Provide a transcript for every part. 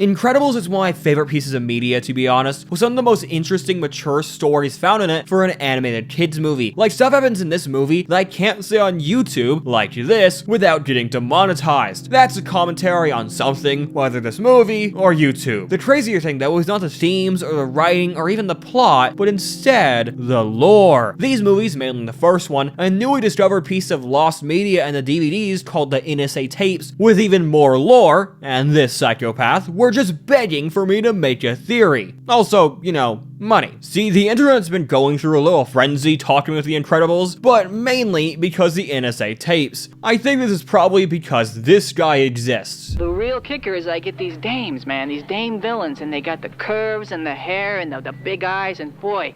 Incredibles is one of my favorite pieces of media, to be honest, with some of the most interesting, mature stories found in it for an animated kids movie. Like, stuff happens in this movie that I can't say on YouTube, like this, without getting demonetized. That's a commentary on something, whether this movie or YouTube. The crazier thing, though, is not the themes or the writing or even the plot, but instead, the lore. These movies, mainly the first one, a newly discovered piece of lost media in the DVDs called the NSA tapes, with even more lore, and this psychopath were just begging for me to make a theory. Also, you know, money. See, the internet's been going through a little frenzy talking with the Incredibles, but mainly because the NSA tapes. I think this is probably because this guy exists. The real kicker is I get these dames, man, these dame villains, and they got the curves and the hair and the big eyes, and boy,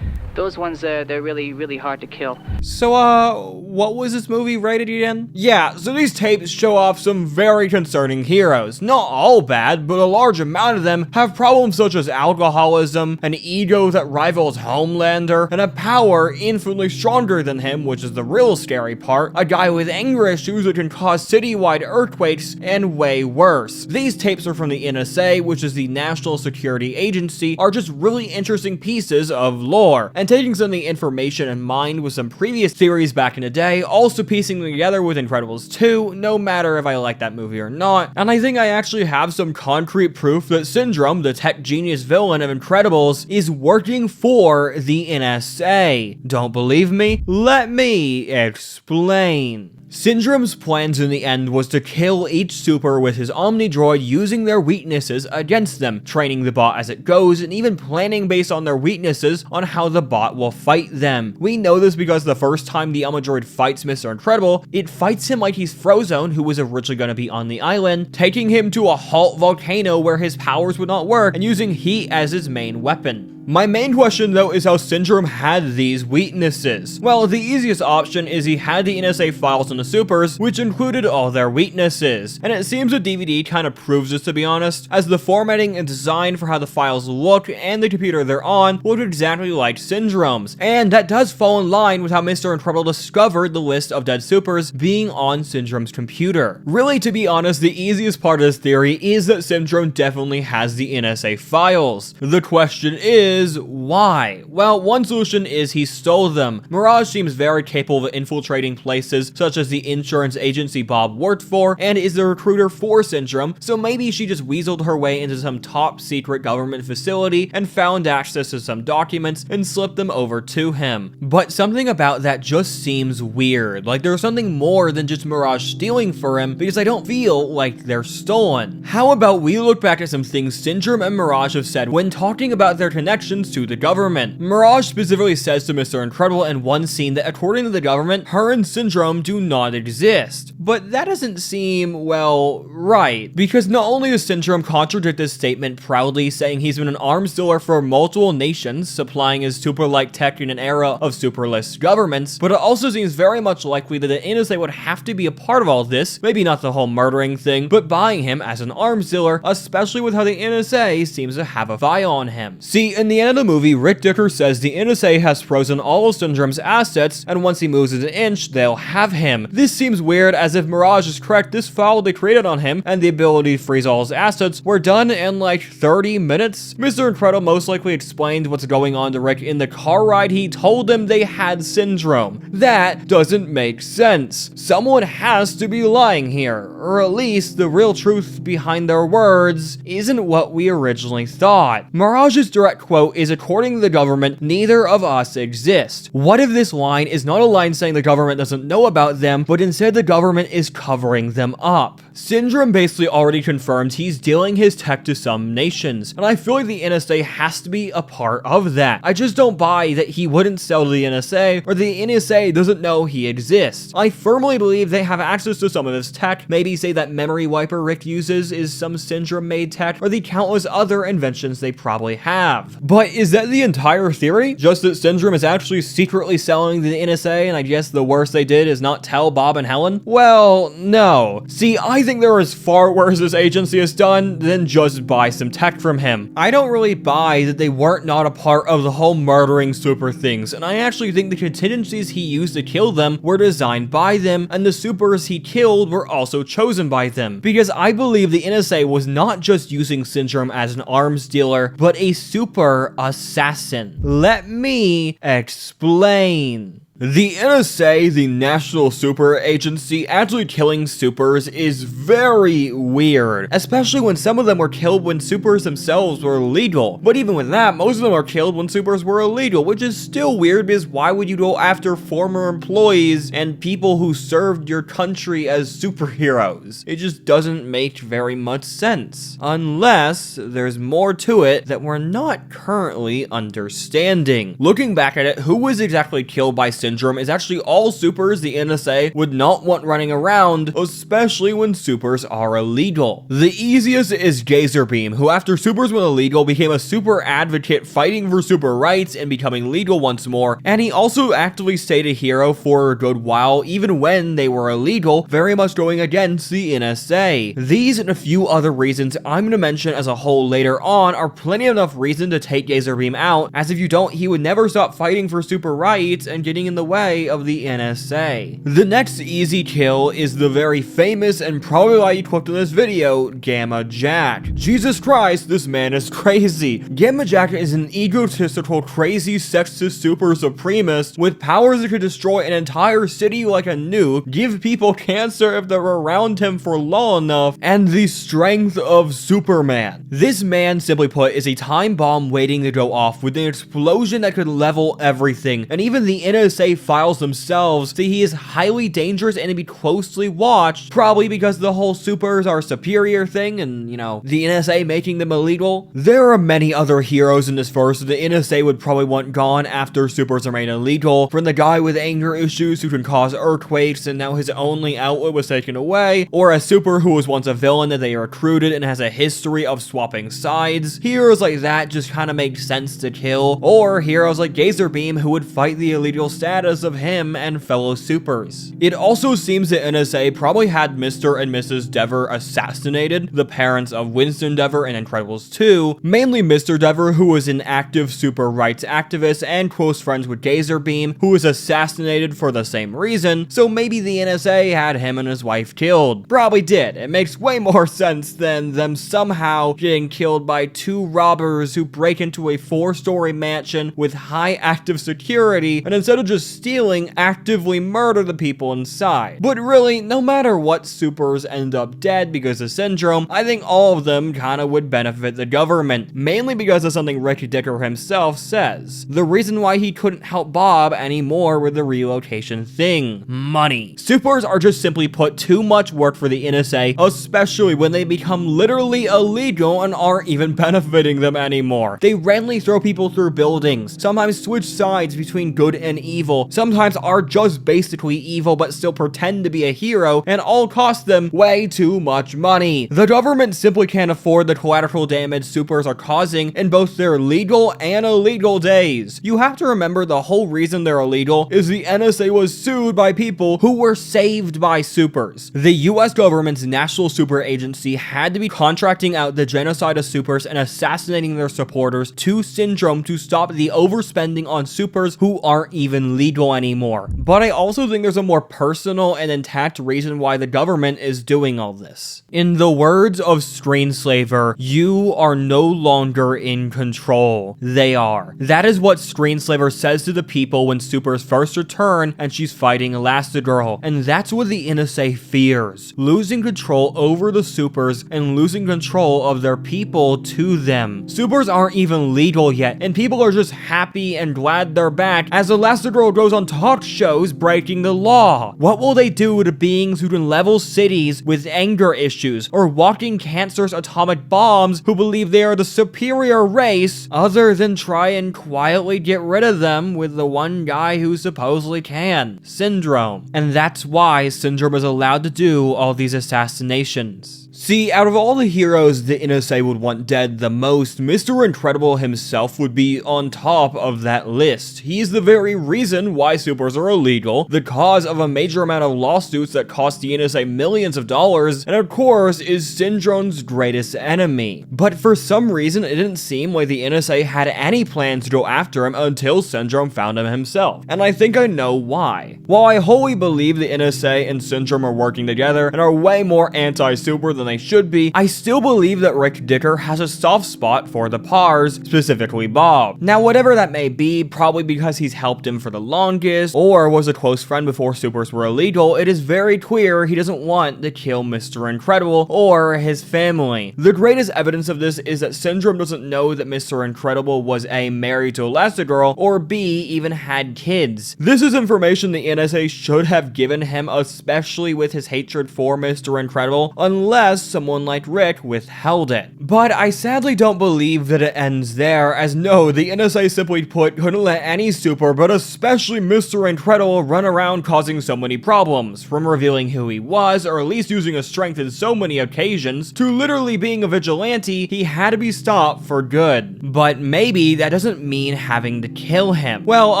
those ones, they're really, really hard to kill. So, what was this movie rated again? Yeah, so these tapes show off some very concerning heroes. Not all bad, but a large amount of them have problems such as alcoholism, an ego that rivals Homelander, and a power infinitely stronger than him, which is the real scary part, a guy with anger issues that can cause citywide earthquakes, and way worse. These tapes are from the NSA, which is the National Security Agency, are just really interesting pieces of lore. And taking some of the information in mind with some previous theories back in the day, also piecing them together with Incredibles 2, no matter if I like that movie or not. And I think I actually have some concrete proof that Syndrome, the tech genius villain of Incredibles, is working for the NSA. Don't believe me? Let me explain. Syndrome's plans in the end was to kill each super with his Omnidroid using their weaknesses against them, training the bot as it goes, and even planning based on their weaknesses on how the bot will fight them. We know this because the first time the Omnidroid fights Mr. Incredible, it fights him like he's Frozone, who was originally going to be on the island, taking him to a halt volcano where his powers would not work, and using heat as his main weapon. My main question, though, is how Syndrome had these weaknesses. Well, the easiest option is he had the NSA files on the supers, which included all their weaknesses. And it seems the DVD kind of proves this, to be honest, as the formatting and design for how the files look and the computer they're on look exactly like Syndrome's. And that does fall in line with how Mr. Incredible discovered the list of dead supers being on Syndrome's computer. Really, to be honest, the easiest part of this theory is that Syndrome definitely has the NSA files. The question is, why? Well, one solution is he stole them. Mirage seems very capable of infiltrating places such as the insurance agency Bob worked for and is the recruiter for Syndrome, so maybe she just weaseled her way into some top secret government facility and found access to some documents and slipped them over to him. But something about that just seems weird, like there's something more than just Mirage stealing for him, because I don't feel like they're stolen. How about we look back at some things Syndrome and Mirage have said when talking about their connection to the government. Mirage specifically says to Mr. Incredible in one scene that according to the government, her and Syndrome do not exist. But that doesn't seem, well, right. Because not only does Syndrome contradict this statement proudly, saying he's been an arms dealer for multiple nations, supplying his super-like tech in an era of superless governments, but it also seems very much likely that the NSA would have to be a part of all this, maybe not the whole murdering thing, but buying him as an arms dealer, especially with how the NSA seems to have a file on him. See, in the end of the movie, Rick Dicker says the NSA has frozen all of Syndrome's assets, and once he moves an inch, they'll have him. This seems weird, as if Mirage is correct, this file they created on him, and the ability to freeze all his assets, were done in like 30 minutes. Mr. Incredible most likely explained what's going on to Rick in the car ride he told them they had Syndrome. That doesn't make sense. Someone has to be lying here, or at least the real truth behind their words isn't what we originally thought. Mirage's direct quote is, according to the government, neither of us exist. What if this line is not a line saying the government doesn't know about them, but instead the government is covering them up? Syndrome basically already confirmed he's dealing his tech to some nations, and I feel like the NSA has to be a part of that. I just don't buy that he wouldn't sell to the NSA, or the NSA doesn't know he exists. I firmly believe they have access to some of this tech, maybe say that memory wiper Rick uses is some Syndrome-made tech, or the countless other inventions they probably have. But is that the entire theory? Just that Syndrome is actually secretly selling to the NSA, and I guess the worst they did is not tell Bob and Helen? Well, no. See, I think there is far worse this agency has done than just buy some tech from him. I don't really buy that they weren't not a part of the whole murdering super things, and I actually think the contingencies he used to kill them were designed by them, and the supers he killed were also chosen by them. Because I believe the NSA was not just using Syndrome as an arms dealer, but a super assassin. Let me explain. The NSA, the National Super Agency, actually killing supers is very weird, especially when some of them were killed when supers themselves were legal. But even with that, most of them are killed when supers were illegal, which is still weird because why would you go after former employees and people who served your country as superheroes? It just doesn't make very much sense, unless there's more to it that we're not currently understanding. Looking back at it, who was exactly killed by Syndrome is actually all supers the NSA would not want running around, especially when supers are illegal. The easiest is Gazer Beam, who after supers went illegal became a super advocate fighting for super rights and becoming legal once more, and he also actively stayed a hero for a good while even when they were illegal, very much going against the NSA. These and a few other reasons I'm going to mention as a whole later on are plenty enough reason to take Gazer Beam out, as if you don't, he would never stop fighting for super rights and getting in the way of the NSA. The next easy kill is the very famous and probably why you clicked on this video, Gamma Jack. Jesus Christ, this man is crazy. Gamma Jack is an egotistical, crazy, sexist super supremacist with powers that could destroy an entire city like a nuke, give people cancer if they're around him for long enough, and the strength of Superman. This man, simply put, is a time bomb waiting to go off with an explosion that could level everything, and even the NSA files themselves say he is highly dangerous and to be closely watched, probably because the whole supers are superior thing and, you know, the NSA making them illegal. There are many other heroes in this verse that the NSA would probably want gone after supers are made illegal, from the guy with anger issues who can cause earthquakes and now his only outlet was taken away, or a super who was once a villain that they recruited and has a history of swapping sides. Heroes like that just kind of make sense to kill, or heroes like Gazer Beam who would fight the illegal status of him and fellow supers. It also seems that NSA probably had Mr. and Mrs. Dever assassinated, the parents of Winston Dever in Incredibles 2, mainly Mr. Dever, who was an active super rights activist and close friends with Gazer Beam, who was assassinated for the same reason, so maybe the NSA had him and his wife killed. Probably did. It makes way more sense than them somehow getting killed by two robbers who break into a 4-story mansion with high active security, and instead of just stealing, actively murder the people inside. But really, no matter what supers end up dead because of Syndrome, I think all of them kinda would benefit the government, mainly because of something Rick Dicker himself says. The reason why he couldn't help Bob anymore with the relocation thing. Money. Supers are just simply put too much work for the NSA, especially when they become literally illegal and aren't even benefiting them anymore. They randomly throw people through buildings, sometimes switch sides between good and evil, sometimes are just basically evil but still pretend to be a hero, and all cost them way too much money. The government simply can't afford the collateral damage supers are causing in both their legal and illegal days. You have to remember the whole reason they're illegal is the NSA was sued by people who were saved by supers. The US government's National Super Agency had to be contracting out the genocide of supers and assassinating their supporters to Syndrome to stop the overspending on supers who aren't even legal anymore. But I also think there's a more personal and intact reason why the government is doing all this. In the words of Screenslaver, you are no longer in control. They are. That is what Screenslaver says to the people when supers first return and she's fighting Elastigirl, and that's what the NSA fears. Losing control over the supers and losing control of their people to them. Supers aren't even legal yet, and people are just happy and glad they're back as Elastigirl goes on talk shows breaking the law. What will they do to beings who can level cities with anger issues, or walking cancerous atomic bombs who believe they are the superior race, other than try and quietly get rid of them with the one guy who supposedly can, Syndrome. And that's why Syndrome is allowed to do all these assassinations. See, out of all the heroes the NSA would want dead the most, Mr. Incredible himself would be on top of that list. He's the very reason why supers are illegal, the cause of a major amount of lawsuits that cost the NSA millions of dollars, and of course is Syndrome's greatest enemy. But for some reason, it didn't seem like the NSA had any plans to go after him until Syndrome found him himself. And I think I know why. While I wholly believe the NSA and Syndrome are working together and are way more anti-super than they should be, I still believe that Rick Dicker has a soft spot for the Pars, specifically Bob. Now, whatever that may be, probably because he's helped him for the longest, or was a close friend before supers were illegal, it is very clear he doesn't want to kill Mr. Incredible or his family. The greatest evidence of this is that Syndrome doesn't know that Mr. Incredible was A, married to Elastigirl, or B, even had kids. This is information the NSA should have given him, especially with his hatred for Mr. Incredible, unless someone like Rick withheld it. But I sadly don't believe that it ends there, as no, the NSA simply put couldn't let any super, but especially Mr. Incredible, run around causing so many problems, from revealing who he was, or at least using his strength in so many occasions, to literally being a vigilante. He had to be stopped for good. But maybe that doesn't mean having to kill him. Well,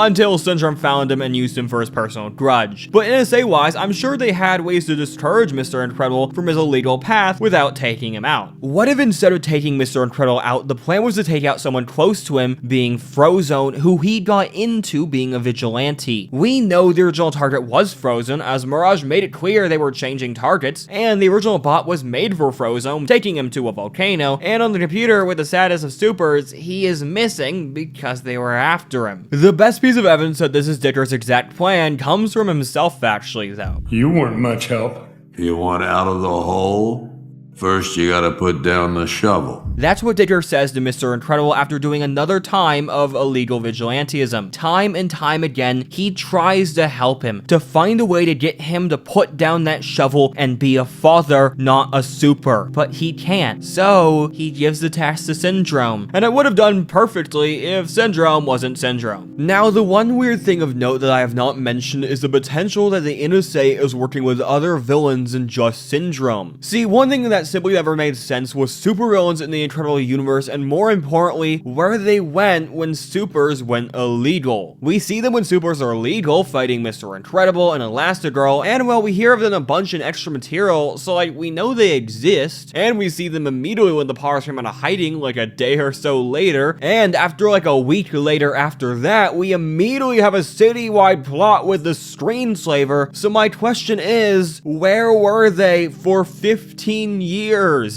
until Syndrome found him and used him for his personal grudge. But NSA-wise, I'm sure they had ways to discourage Mr. Incredible from his illegal path without taking him out. What if instead of taking Mr. Incredible out, the plan was to take out someone close to him, being Frozone, who he got into being a vigilante? We know the original target was Frozone, as Mirage made it clear they were changing targets, and the original bot was made for Frozone, taking him to a volcano, and on the computer with the status of supers, he is missing because they were after him. The best piece of evidence that this is Dicker's exact plan comes from himself actually, though. You weren't much help. You want out of the hole? First, you gotta put down the shovel. That's what Dicker says to Mr. Incredible after doing another time of illegal vigilantism. Time and time again, he tries to help him, to find a way to get him to put down that shovel and be a father, not a super. But he can't, so he gives the task to Syndrome. And it would have done perfectly if Syndrome wasn't Syndrome. Now, the one weird thing of note that I have not mentioned is the potential that the NSA is working with other villains than just Syndrome. See, one thing that simply never made sense was supervillains in the Incredible Universe, and more importantly, where they went when supers went illegal. We see them when supers are illegal, fighting Mr. Incredible and Elastigirl, and well, we hear of them a bunch in extra material, so like, we know they exist, and we see them immediately when the Pars come out of hiding like a day or so later, and after like a week later after that, we immediately have a citywide plot with the Screenslaver. So my question is, where were they for 15 years?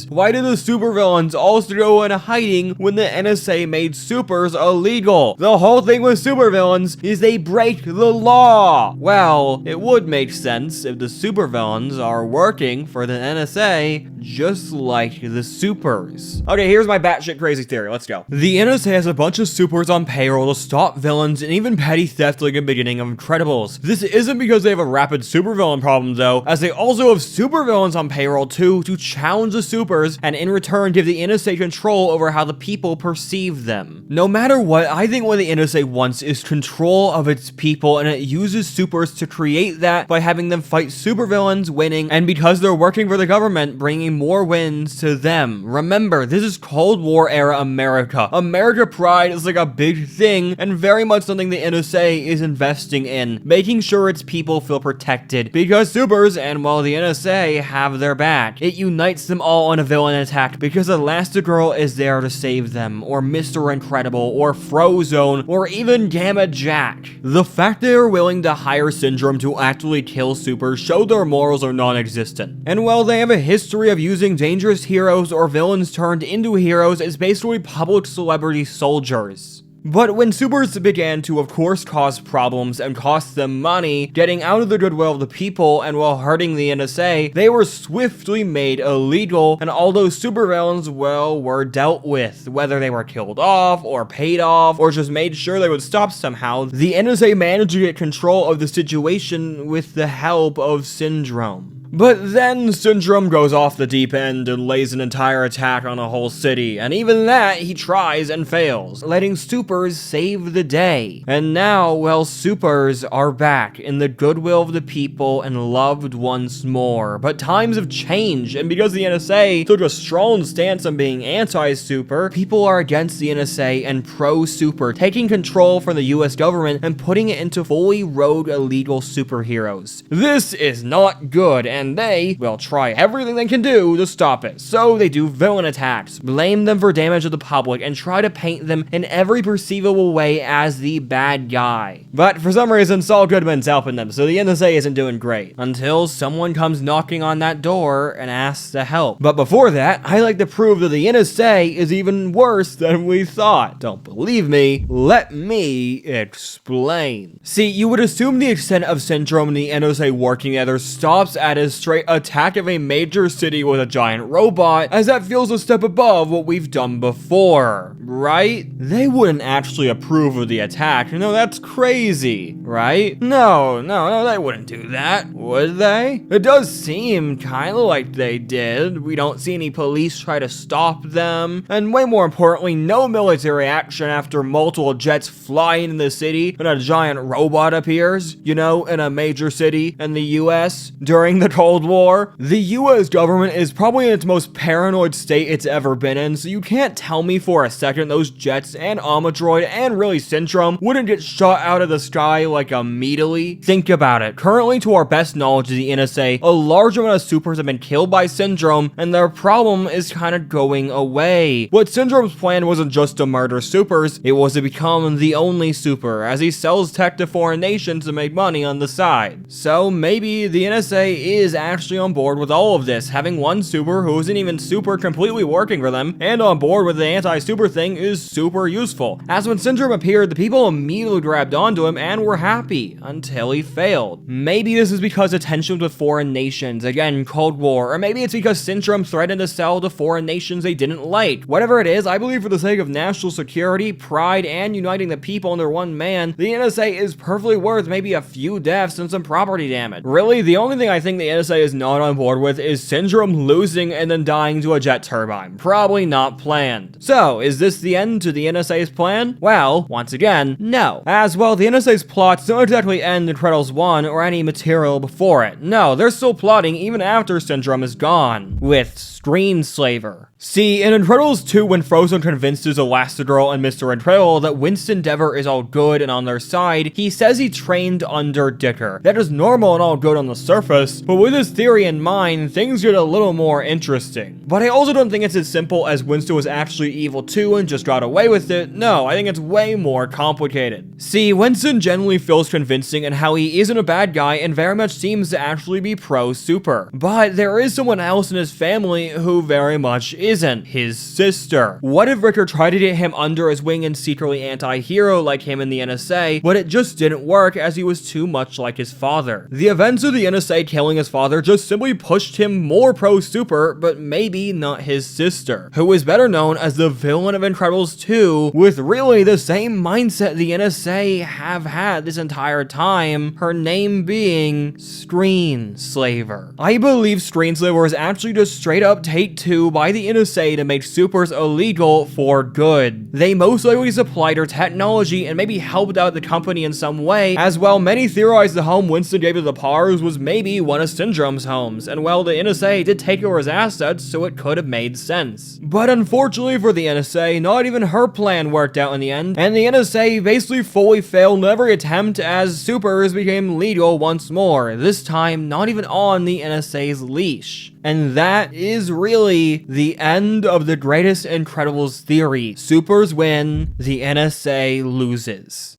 Why did the supervillains also go into hiding when the NSA made supers illegal? The whole thing with supervillains is they break the law. Well, it would make sense if the supervillains are working for the NSA just like the supers. Okay, here's my batshit crazy theory. Let's go. The NSA has a bunch of supers on payroll to stop villains and even petty theft like the beginning of Incredibles. This isn't because they have a rapid supervillain problem though, as they also have supervillains on payroll too to challenge the supers and in return give the NSA control over how the people perceive them. No matter what, I think what the NSA wants is control of its people, and it uses supers to create that by having them fight supervillains, winning, and because they're working for the government, bringing more wins to them. Remember, this is Cold War era America. America pride is like a big thing and very much something the NSA is investing in, making sure its people feel protected because supers and well, the NSA have their back. It unites them all on a villain attack because Elastigirl is there to save them, or Mr. Incredible, or Frozone, or even Gamma Jack. The fact they are willing to hire Syndrome to actually kill supers show their morals are non-existent. And while they have a history of using dangerous heroes or villains turned into heroes as basically public celebrity soldiers. But when supers began to of course cause problems and cost them money, getting out of the goodwill of the people and while hurting the NSA, they were swiftly made illegal, and all those supervillains, well, were dealt with. Whether they were killed off, or paid off, or just made sure they would stop somehow, the NSA managed to get control of the situation with the help of Syndrome. But then Syndrome goes off the deep end and lays an entire attack on a whole city, and even that he tries and fails, letting supers save the day. And now, well, supers are back in the goodwill of the people and loved once more. But times have changed, and because the NSA took a strong stance on being anti-super, people are against the NSA and pro-super, taking control from the US government and putting it into fully rogue illegal superheroes. This is not good, and they will try everything they can do to stop it. So they do villain attacks, blame them for damage to the public, and try to paint them in every perceivable way as the bad guy. But for some reason, Saul Goodman's helping them, so the NSA isn't doing great. Until someone comes knocking on that door and asks to help. But before that, I like to prove that the NSA is even worse than we thought. Don't believe me? Let me explain. See, you would assume the extent of Syndrome and the NSA working together stops at a straight attack of a major city with a giant robot, as that feels a step above what we've done before, right? They wouldn't actually approve of the attack. No, that's crazy, right? No, they wouldn't do that, would they? It does seem kind of like they did. We don't see any police try to stop them, and way more importantly, no military action after multiple jets fly into the city and a giant robot appears, you know, in a major city in the US during the Cold War. The US government is probably in its most paranoid state it's ever been in, so you can't tell me for a second those jets and Omidroid and really Syndrome wouldn't get shot out of the sky like immediately. Think about it. Currently, to our best knowledge of the NSA, a large amount of supers have been killed by Syndrome, and their problem is kind of going away. What Syndrome's plan wasn't just to murder supers, it was to become the only super, as he sells tech to foreign nations to make money on the side. So maybe the NSA is actually on board with all of this. Having one super who isn't even super completely working for them, and on board with the anti-super thing is super useful. As when Syndrome appeared, the people immediately grabbed onto him and were happy, until he failed. Maybe this is because of tensions with foreign nations, again, Cold War, or maybe it's because Syndrome threatened to sell to foreign nations they didn't like. Whatever it is, I believe for the sake of national security, pride, and uniting the people under one man, the NSA is perfectly worth maybe a few deaths and some property damage. Really, the only thing I think the NSA is not on board with is Syndrome losing and then dying to a jet turbine. Probably not planned. So, is this the end to the NSA's plan? Well, once again, no. As well, the NSA's plots don't exactly end in Incredibles 1 or any material before it. No, they're still plotting even after Syndrome is gone. With Screenslaver. See, in Incredibles 2, when Frozen convinces Elastigirl and Mr. Incredible that Winston Dever is all good and on their side, he says he trained under Dicker. That is normal and all good on the surface, but with his theory in mind, things get a little more interesting. But I also don't think it's as simple as Winston was actually evil too and just got away with it. No, I think it's way more complicated. See, Winston generally feels convincing in how he isn't a bad guy and very much seems to actually be pro-super. But there is someone else in his family who very much isn't. His sister. What if Ricker tried to get him under his wing and secretly anti-hero like him in the NSA, but it just didn't work as he was too much like his father. The events of the NSA killing his father just simply pushed him more pro-super, but maybe not his sister, who is better known as the villain of Incredibles 2, with really the same mindset the NSA have had this entire time, her name being Screenslaver. I believe Screenslaver is actually just straight up take two by the NSA to make supers illegal for good. They most likely supplied her technology and maybe helped out the company in some way, as well many theorize the home Winston gave to the Pars was maybe one of Syndrome's homes, and well, the NSA did take over his assets, so it could have made sense. But unfortunately for the NSA, not even her plan worked out in the end, and the NSA basically fully failed in every attempt as supers became legal once more, this time not even on the NSA's leash. And that is really the end of the greatest Incredibles theory. Supers win, the NSA loses.